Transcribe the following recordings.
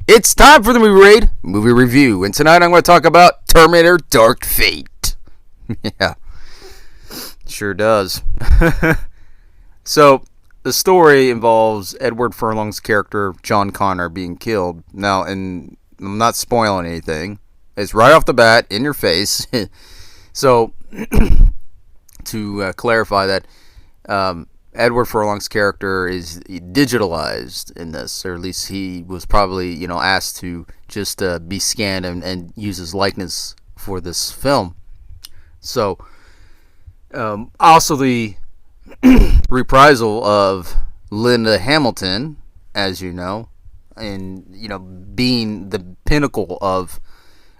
It's time for the movie review, and tonight I'm going to talk about Terminator Dark Fate. Yeah, sure does. So, the story involves Edward Furlong's character, John Connor, being killed. Now, and I'm not spoiling anything. It's right off the bat, in your face. So, to clarify that, Edward Furlong's character is digitalized in this, or at least he was probably, asked to just be scanned and use his likeness for this film. So, also the reprisal of Linda Hamilton, as you know, and being the pinnacle of,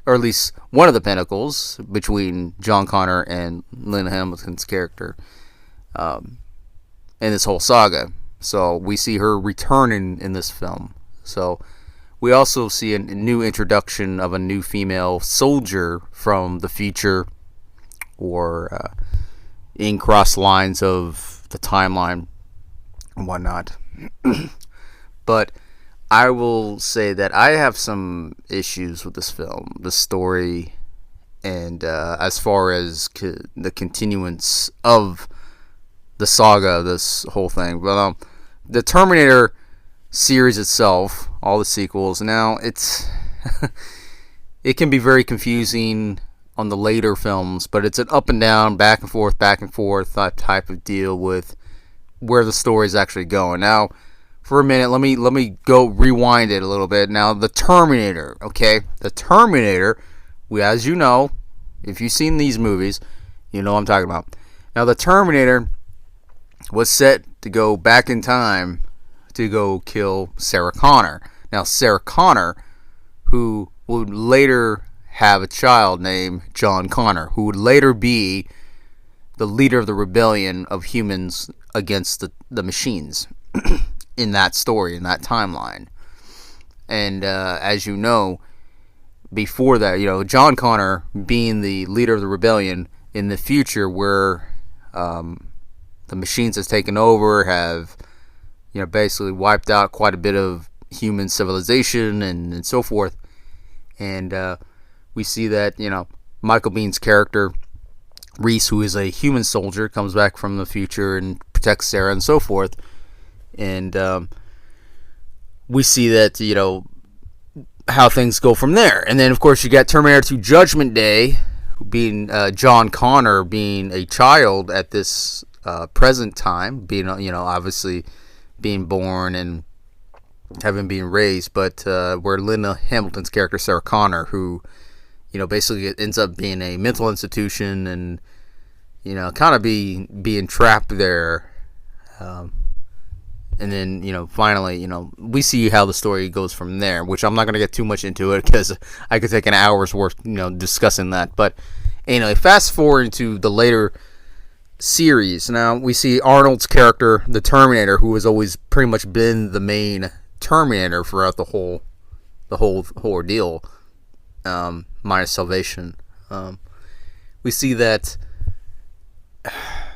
or at least one of the pinnacles between John Connor and Linda Hamilton's character. In this whole saga. So we see her returning in this film. So we also see a new introduction of a new female soldier from the future, or in cross lines of the timeline and whatnot. But I will say that I have some issues with this film, the story, and as far as the continuance of the saga, this whole thing. But the Terminator series itself, all the sequels, now it's it can be very confusing on the later films, but it's an up and down, back and forth type of deal with where the story is actually going. Now, for a minute, let me go rewind it a little bit. Now, the Terminator, okay, the Terminator, as you know, if you've seen these movies, you know what I'm talking about. Now, the Terminator was set to go back in time to go kill Sarah Connor. Now, Sarah Connor, who would later have a child named John Connor, who would later be the leader of the rebellion of humans against the machines in that story, in that timeline. And as you know, before that, John Connor being the leader of the rebellion in the future, where the machines has taken over, have basically wiped out quite a bit of human civilization and so forth. And we see that Michael Biehn's character Reese, who is a human soldier, comes back from the future and protects Sarah and so forth. And we see that how things go from there. And then of course you got Terminator 2 Judgment Day, being John Connor being a child at this present time, being obviously being born and having been raised, but where Linda Hamilton's character Sarah Connor, who basically ends up being a mental institution and kind of being trapped there, and then finally we see how the story goes from there, which I'm not going to get too much into it because I could take an hour's worth discussing that. But anyway, fast forward into the later series. Now we see Arnold's character, the Terminator, who has always pretty much been the main Terminator throughout the whole ordeal, minus Salvation. We see that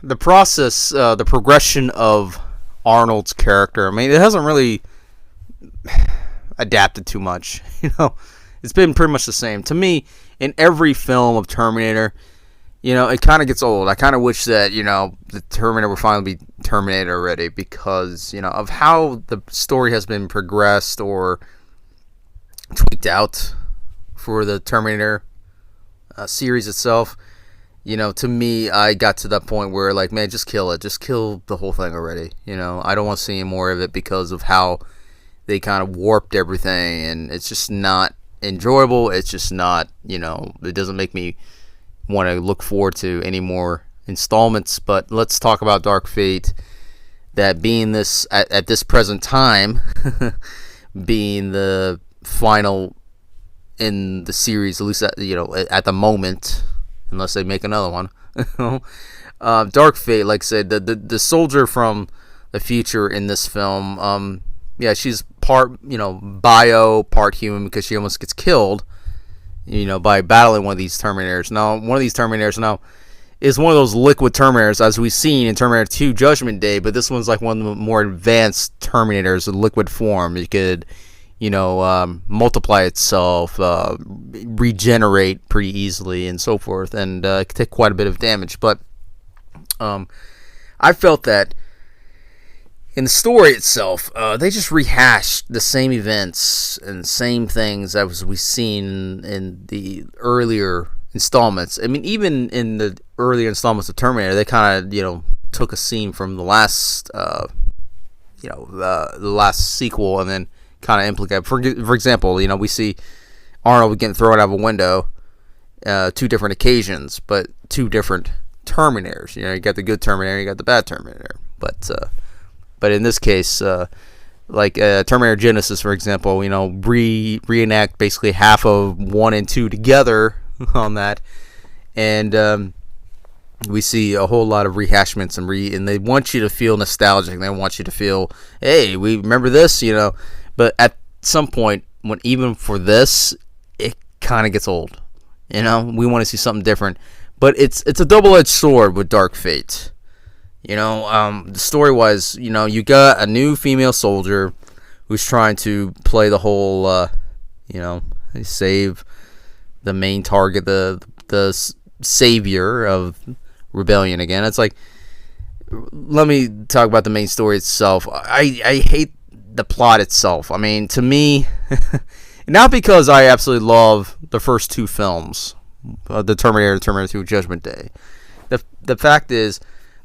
the process, the progression of Arnold's character, I mean, it hasn't really adapted too much. It's been pretty much the same to me in every film of Terminator. It kind of gets old. I kind of wish that, the Terminator would finally be Terminator already, because, of how the story has been progressed or tweaked out for the Terminator series itself. To me, I got to that point where, like, man, just kill it. Just kill the whole thing already. I don't want to see any more of it because of how they kind of warped everything, and it's just not enjoyable. It's just not, it doesn't make me want to look forward to any more installments. But let's talk about Dark Fate, that being this at this present time being the final in the series, at least at the moment, unless they make another one. Dark Fate, like I said, the soldier from the future in this film, yeah, she's part, bio, part human, because she almost gets killed, by battling one of these Terminators. Now, one of these Terminators is one of those liquid Terminators, as we've seen in Terminator 2 Judgment Day, but this one's like one of the more advanced Terminators in liquid form. It could, multiply itself, regenerate pretty easily, and so forth, and it could take quite a bit of damage. But I felt that in the story itself, they just rehashed the same events and same things as we've seen in the earlier installments. I mean, even in the earlier installments of Terminator, they kind of, took a scene from the last, the last sequel, and then kind of implicated. For example, we see Arnold getting thrown out of a window, two different occasions, but two different Terminators. You got the good Terminator, you got the bad Terminator. But in this case, like Terminator Genesis, for example, reenact basically half of 1 and 2 together on that, and we see a whole lot of rehashments and they want you to feel nostalgic. They want you to feel, hey, we remember this, But at some point, even for this, it kind of gets old. We want to see something different. But it's a double-edged sword with Dark Fate. The story-wise, you got a new female soldier who's trying to play the whole, save the main target, the savior of rebellion again. It's like, let me talk about the main story itself. I hate the plot itself. I mean, to me, not because I absolutely love the first two films, the Terminator 2 Judgment Day. The fact is,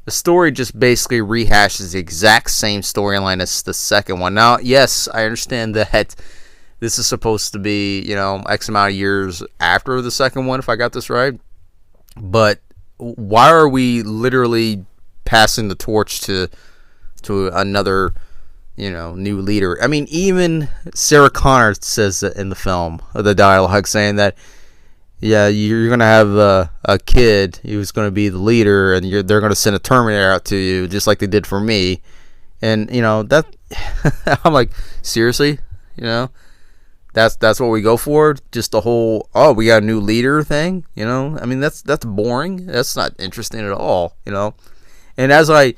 the story just basically rehashes the exact same storyline as the second one. Now, yes, I understand that this is supposed to be, X amount of years after the second one, if I got this right. But why are we literally passing the torch to another, new leader? I mean, even Sarah Connor says that in the film, the dialogue, saying that, yeah, you're going to have a kid who's going to be the leader, and they're going to send a Terminator out to you, just like they did for me. And, that, I'm like, seriously? That's what we go for? Just the whole, we got a new leader thing? I mean, that's boring. That's not interesting at all, And as I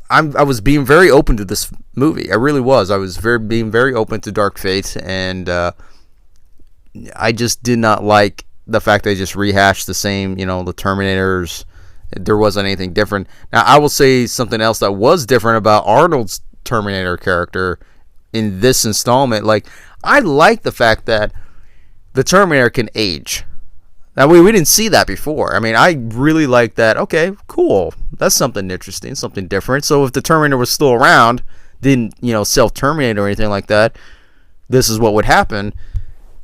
was being very open to this movie. I really was. I was being very open to Dark Fate, and I just did not like the fact they just rehashed the same, the Terminators. There wasn't anything different. Now, I will say something else that was different about Arnold's Terminator character in this installment. Like, I like the fact that the Terminator can age. Now, we didn't see that before. I mean, I really like that. Okay, cool. That's something interesting, something different. So if the Terminator was still around, didn't, self-terminate or anything like that, this is what would happen.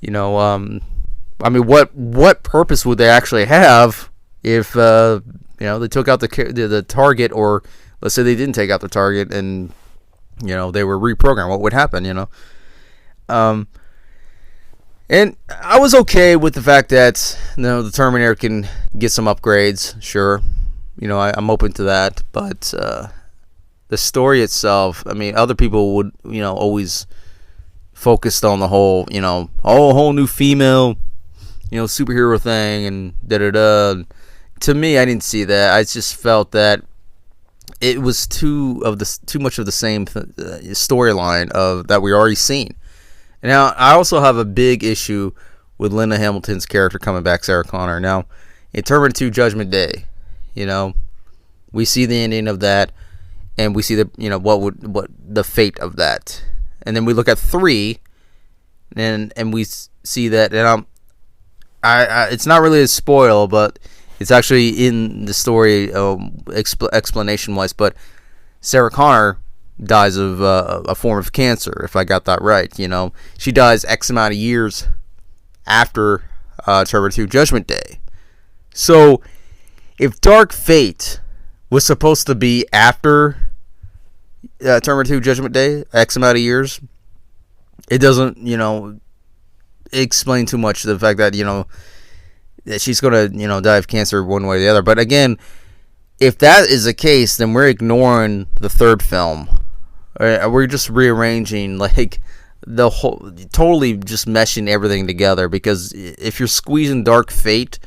I mean, what purpose would they actually have if, they took out the target, or let's say they didn't take out the target and, they were reprogrammed? What would happen, And I was okay with the fact that, the Terminator can get some upgrades, sure. I'm open to that. But the story itself, I mean, other people would, always focused on the whole, whole new female, superhero thing and da-da-da. To me, I didn't see that. I just felt that it was too much of the same storyline of that we already seen. Now, I also have a big issue with Linda Hamilton's character coming back, Sarah Connor. Now, in Terminator 2 Judgment Day, we see the ending of that, and we see what the fate of that, and then we look at 3, and we see that, and it's not really a spoil, but it's actually in the story explanation wise. But Sarah Connor dies of a form of cancer, if I got that right. She dies X amount of years after Terminator 2 Judgment Day. So if Dark Fate was supposed to be after Terminator 2 Judgment Day, X amount of years, it doesn't explain too much the fact that that she's gonna die of cancer one way or the other. But again, if that is the case, then we're ignoring the third film. We're just rearranging like the whole, totally just meshing everything together. Because if you're squeezing Dark Fate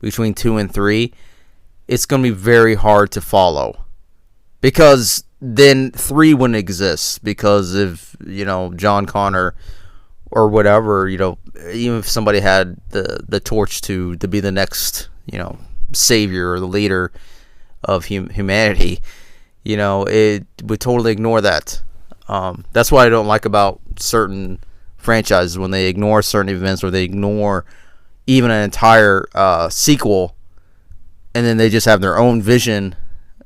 between 2 and 3, it's going to be very hard to follow. Because then 3 wouldn't exist. Because if, John Connor or whatever, even if somebody had the torch to be the next, savior or the leader of humanity, it would totally ignore that. That's what I don't like about certain franchises, when they ignore certain events, or they ignore even an entire sequel, and then they just have their own vision,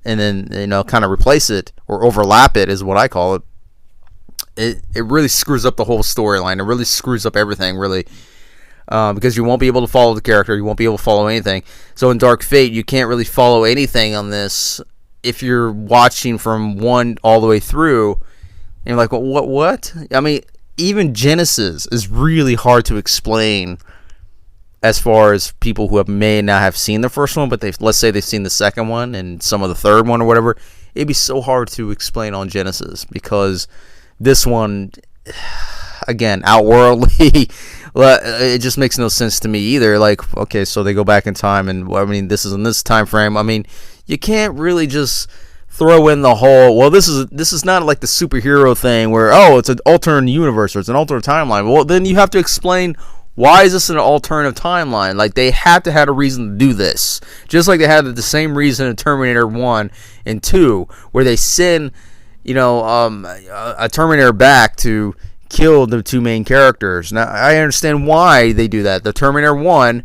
and then kind of replace it or overlap it, is what I call it. It really screws up the whole storyline. It really screws up everything, really. Because you won't be able to follow the character. You won't be able to follow anything. So in Dark Fate, you can't really follow anything on this if you're watching from 1 all the way through. And you're like, well, what? I mean, even Genesis is really hard to explain as far as people who may not have seen the first one, but let's say they've seen the second one and some of the third one or whatever. It'd be so hard to explain on Genesis, because this one, again, outworldly. It just makes no sense to me either. Like, okay, so they go back in time, and this is in this time frame. You can't really just throw in the whole, well, this is not like the superhero thing where, oh, it's an alternate universe or it's an alternate timeline. Well, then you have to explain, why is this an alternative timeline? Like, they had to have a reason to do this, just like they had the same reason in Terminator 1 and 2, where they send a Terminator back to kill the 2 main characters. Now, I understand why they do that. The Terminator 1,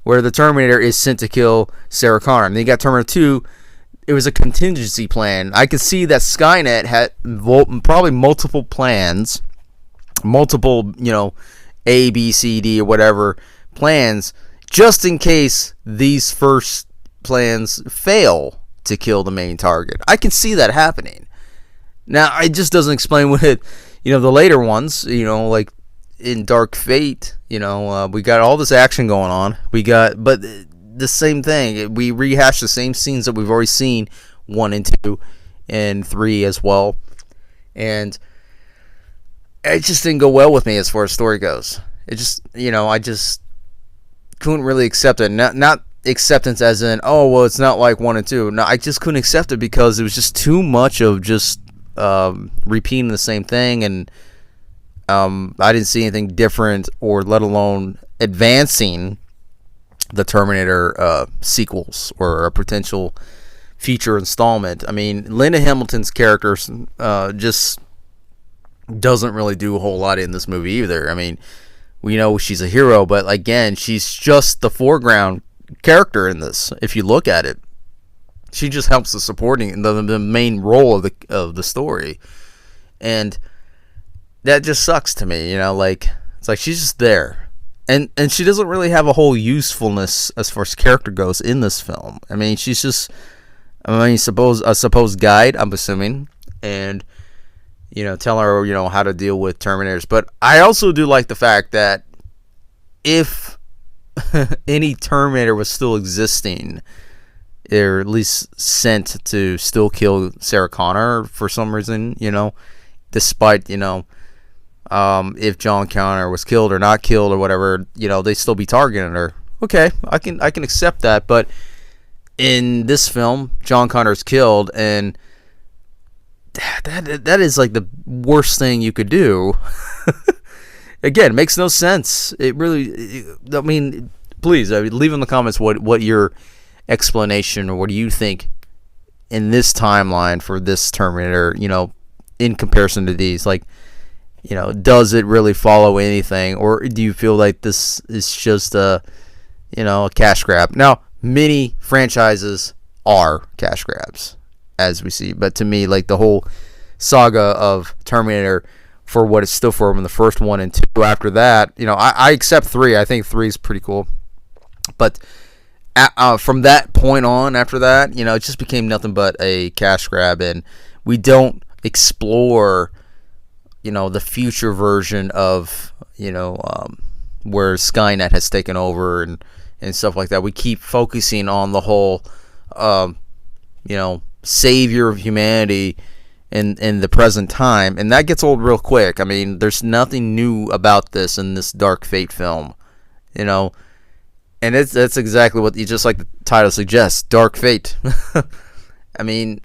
where the Terminator is sent to kill Sarah Connor. And then you got Terminator 2, it was a contingency plan. I could see that Skynet had probably multiple plans, multiple, A, B, C, D, or whatever plans, just in case these first plans fail to kill the main target. I can see that happening. Now, it just doesn't explain what it, the later ones, like in Dark Fate, we got all this action going on. But the same thing. We rehash the same scenes that we've already seen 1 and 2 and 3 as well. And it just didn't go well with me as far as story goes. It just, I just couldn't really accept it. Not acceptance as in, oh, well, it's not like 1 and 2. No, I just couldn't accept it because it was just too much of just repeating the same thing, and I didn't see anything different, or let alone advancing the Terminator sequels or a potential future installment. I mean, Linda Hamilton's character just doesn't really do a whole lot in this movie either. I mean, we know she's a hero, but again, she's just the foreground character in this. If you look at it, she just helps the supporting, the main role of the story, and that just sucks to me. It's like she's just there, and she doesn't really have a whole usefulness as far as character goes in this film. I mean, she's just, a supposed guide, I'm assuming, and tell her how to deal with Terminators. But I also do like the fact that if any Terminator was still existing, or at least sent to still kill Sarah Connor for some reason, despite, if John Connor was killed or not killed or whatever, they still be targeting her. Okay, I can accept that, but in this film, John Connor's killed, and that is like the worst thing you could do. Again, it makes no sense. It really, please, leave in the comments what your explanation, or what do you think in this timeline for this Terminator, in comparison to these. Like, does it really follow anything, or do you feel like this is just a cash grab? Now, many franchises are cash grabs, as we see, but to me, like, the whole saga of Terminator, for what it stood for in the first 1 and 2, after that, I accept 3. I think 3 is pretty cool, but from that point on, after that, it just became nothing but a cash grab, and we don't explore, the future version of, where Skynet has taken over and stuff like that. We keep focusing on the whole savior of humanity in the present time, and that gets old real quick. I mean, there's nothing new about this in this Dark Fate film, and that's exactly what just like the title suggests, Dark Fate. I mean,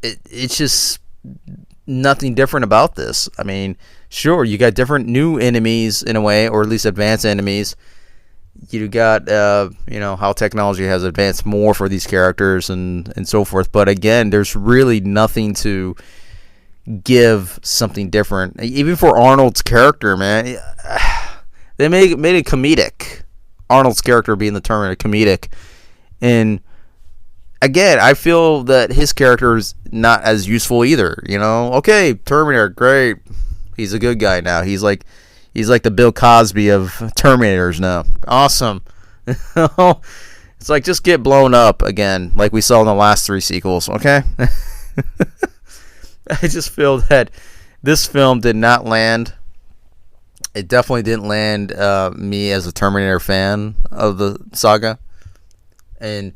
it's just nothing different about this. I mean, sure, you got different new enemies in a way, or at least advanced enemies. You got how technology has advanced more for these characters and so forth, but again, there's really nothing to give something different. Even for Arnold's character, man, they made it comedic. Arnold's character being the Terminator, comedic, and again, I feel that his character is not as useful either. Okay, Terminator, great, he's a good guy now. He's like the Bill Cosby of Terminators now. Awesome. It's like, just get blown up again, like we saw in the last 3 sequels, okay? I just feel that this film did not land. It definitely didn't land me as a Terminator fan of the saga. And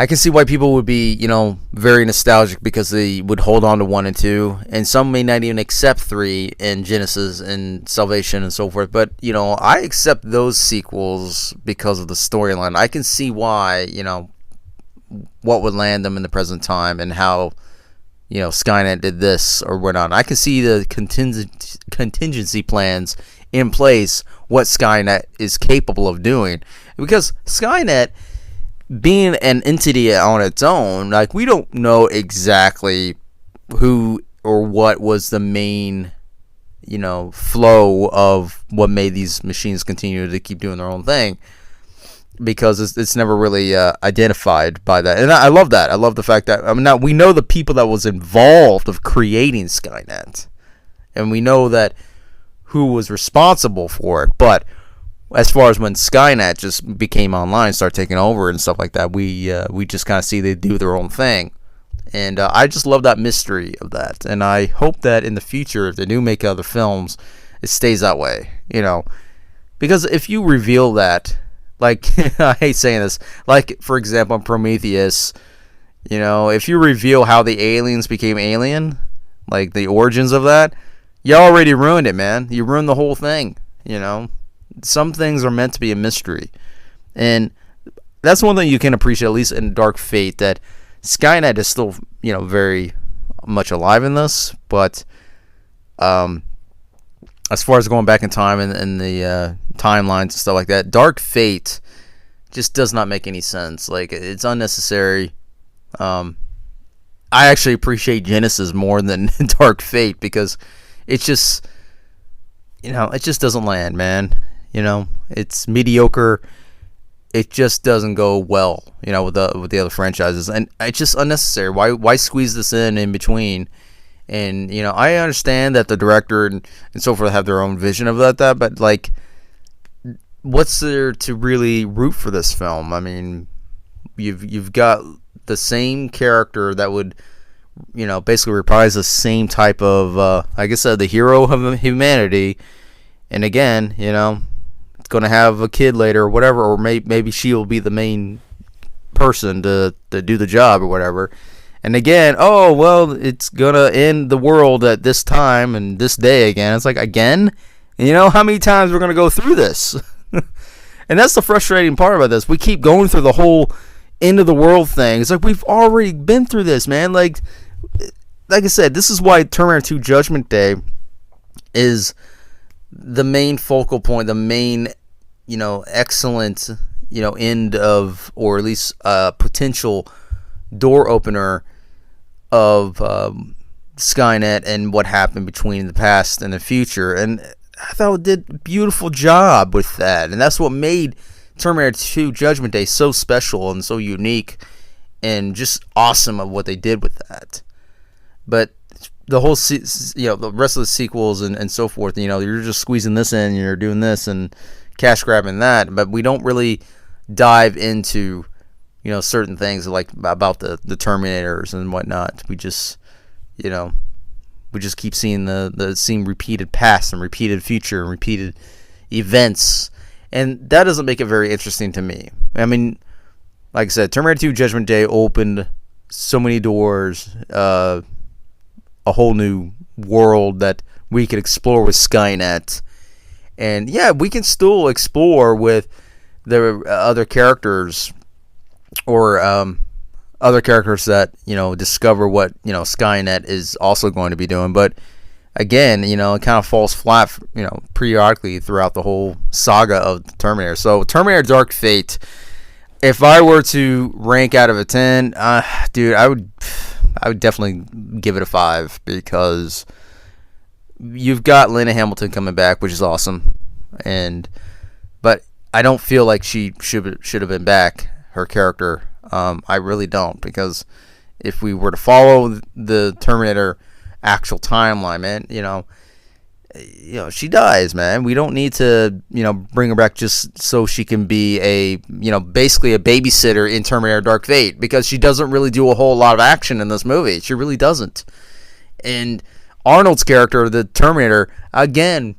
I can see why people would be, very nostalgic because they would hold on to 1 and 2, and some may not even accept 3 and Genesis and Salvation and so forth. But I accept those sequels because of the storyline. I can see why, what would land them in the present time and how, Skynet did this or whatnot. I can see the contingency plans in place, what Skynet is capable of doing, because Skynet, being an entity on its own, like, we don't know exactly who or what was the main, flow of what made these machines continue to keep doing their own thing, because it's never really identified by that. And I love that. I love the fact that, now we know the people that was involved of creating Skynet, and we know that who was responsible for it, but as far as when Skynet just became online, started taking over and stuff like that, we just kind of see they do their own thing, and I just love that mystery of that, and I hope that in the future, if they do make other films, it stays that way, because if you reveal that, like, I hate saying this, like, for example, in Prometheus, if you reveal how the aliens became alien, like the origins of that, you already ruined it, man. You ruined the whole thing, Some things are meant to be a mystery, and that's one thing you can appreciate, at least in Dark Fate, that Skynet is still, very much alive in this. But as far as going back in time and the timelines and stuff like that, Dark Fate just does not make any sense. Like, it's unnecessary. I actually appreciate Genesis more than Dark Fate, because it's just, it just doesn't land, man. It's mediocre. It just doesn't go well, with the other franchises, and it's just unnecessary. Why squeeze this in between? And I understand that the director and so forth have their own vision of that, but like, what's there to really root for this film? I mean, you've got the same character that would, basically reprise the same type of, like I said, the hero of humanity, and again, going to have a kid later or whatever, or maybe she will be the main person to do the job or whatever, and again, oh well, it's gonna end the world at this time and this day again. It's like, again, how many times we're gonna go through this? And that's the frustrating part about this. We keep going through the whole end of the world thing. It's like, we've already been through this, man. Like I said, this is why Terminator 2 Judgment Day is the main focal point, the main, excellent, end of, or at least potential door opener of Skynet and what happened between the past and the future. And I thought it did a beautiful job with that. And that's what made Terminator 2 Judgment Day so special and so unique and just awesome of what they did with that. But the whole, the rest of the sequels and so forth, you're just squeezing this in, you're doing this and cash grabbing that, but we don't really dive into, certain things like about the Terminators and whatnot. We just, we just keep seeing the same repeated past and repeated future and repeated events, and that doesn't make it very interesting to me. I mean, like I said, Terminator 2 Judgment Day opened so many doors, a whole new world that we could explore with Skynet. And yeah, we can still explore with the other characters, or other characters that, discover what, Skynet is also going to be doing. But again, it kind of falls flat, periodically throughout the whole saga of Terminator. So Terminator Dark Fate, if I were to rank out of a 10, dude, I would definitely give it a 5, because you've got Lena Hamilton coming back, which is awesome, but I don't feel like she should have been back, her character. I really don't, because if we were to follow the Terminator actual timeline, man, she dies, man. We don't need to, bring her back just so she can be basically a babysitter in Terminator Dark Fate, because she doesn't really do a whole lot of action in this movie. She really doesn't. And Arnold's character, the Terminator, again,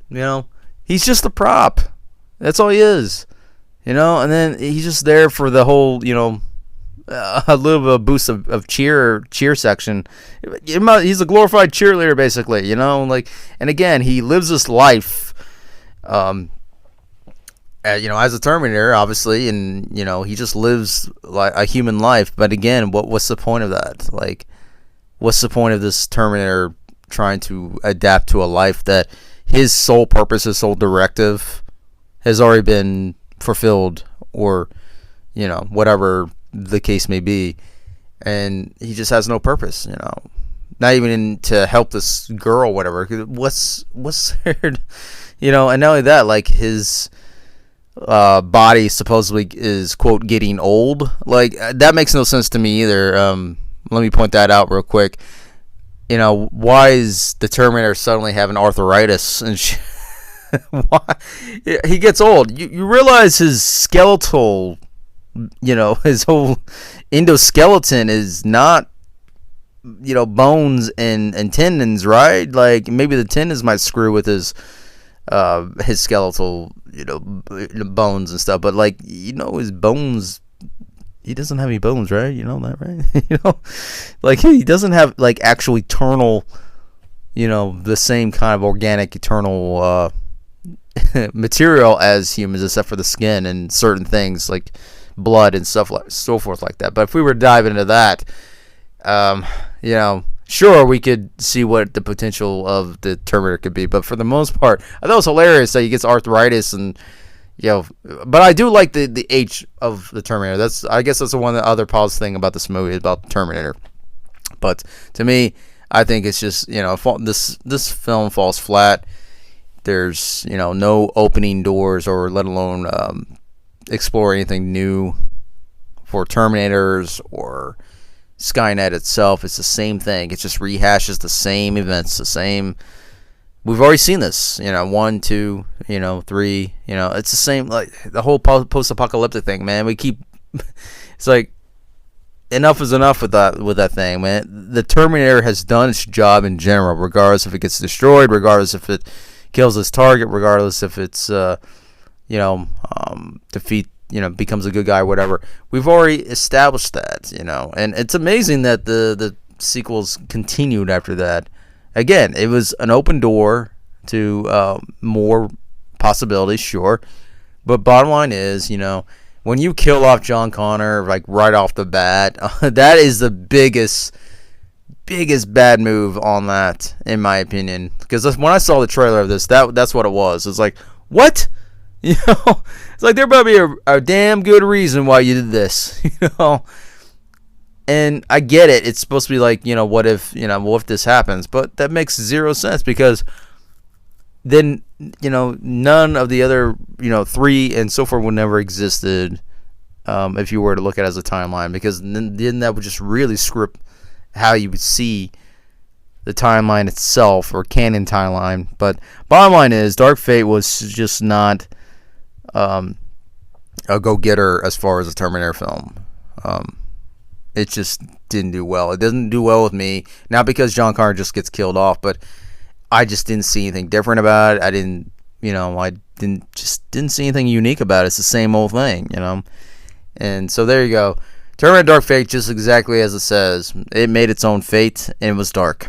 he's just a prop. That's all he is. And then he's just there for the whole, a little bit of a boost of cheer section. He's a glorified cheerleader, basically, and again, he lives this life, as a Terminator, obviously, and, he just lives like a human life. But again, what's the point of that? Like, what's the point of this Terminator trying to adapt to a life that his sole purpose, his sole directive has already been fulfilled, or, whatever the case may be, and he just has no purpose, not even to help this girl, whatever. What's there, and not only that, like, his body supposedly is, quote, getting old. Like, that makes no sense to me either. Let me point that out real quick. Why is the Terminator suddenly having arthritis and shit? Why? He gets old. You realize his skeletal, his whole endoskeleton is not, bones and tendons, right? Like, maybe the tendons might screw with his skeletal, bones and stuff. But, like, his bones, he doesn't have any bones, right? You know that, right? Like, he doesn't have, like, actual eternal, the same kind of organic eternal material as humans, except for the skin and certain things like blood and stuff, like so forth, like that. But if we were to dive into that, sure, we could see what the potential of the Terminator could be. But for the most part, I thought it was hilarious that he gets arthritis and, but I do like the age of the Terminator. I guess that's the one other positive thing about this movie, about Terminator. But to me, I think it's just, this film falls flat. There's, no opening doors, or let alone explore anything new for Terminators or Skynet itself. It's the same thing. It just rehashes the same events, the same. We've already seen this, 1, 2, 3. It's the same, like the whole post-apocalyptic thing, man. We keep. It's like, enough is enough with that thing, man. The Terminator has done its job in general, regardless if it gets destroyed, regardless if it kills its target, regardless if it's defeat, becomes a good guy, whatever. We've already established that, and it's amazing that the sequels continued after that. Again, it was an open door to more possibilities, sure, but bottom line is, when you kill off John Connor, like, right off the bat, that is the biggest bad move on that, in my opinion. Because when I saw the trailer of this, that's what it was. It's like, what? It's like, there better be a damn good reason why you did this, And I get it. It's supposed to be like, what if this happens? But that makes zero sense, because then, none of the other, 3 and so forth would never existed, if you were to look at it as a timeline, because then that would just really script how you would see the timeline itself, or canon timeline. But bottom line is, Dark Fate was just not a go-getter as far as a Terminator film. It just didn't do well. It doesn't do well with me, not because John Connor just gets killed off, but I just didn't see anything different about it. I didn't see anything unique about it. It's the same old thing, And so there you go. Terminator Dark Fate, just exactly as it says. It made its own fate, and it was dark.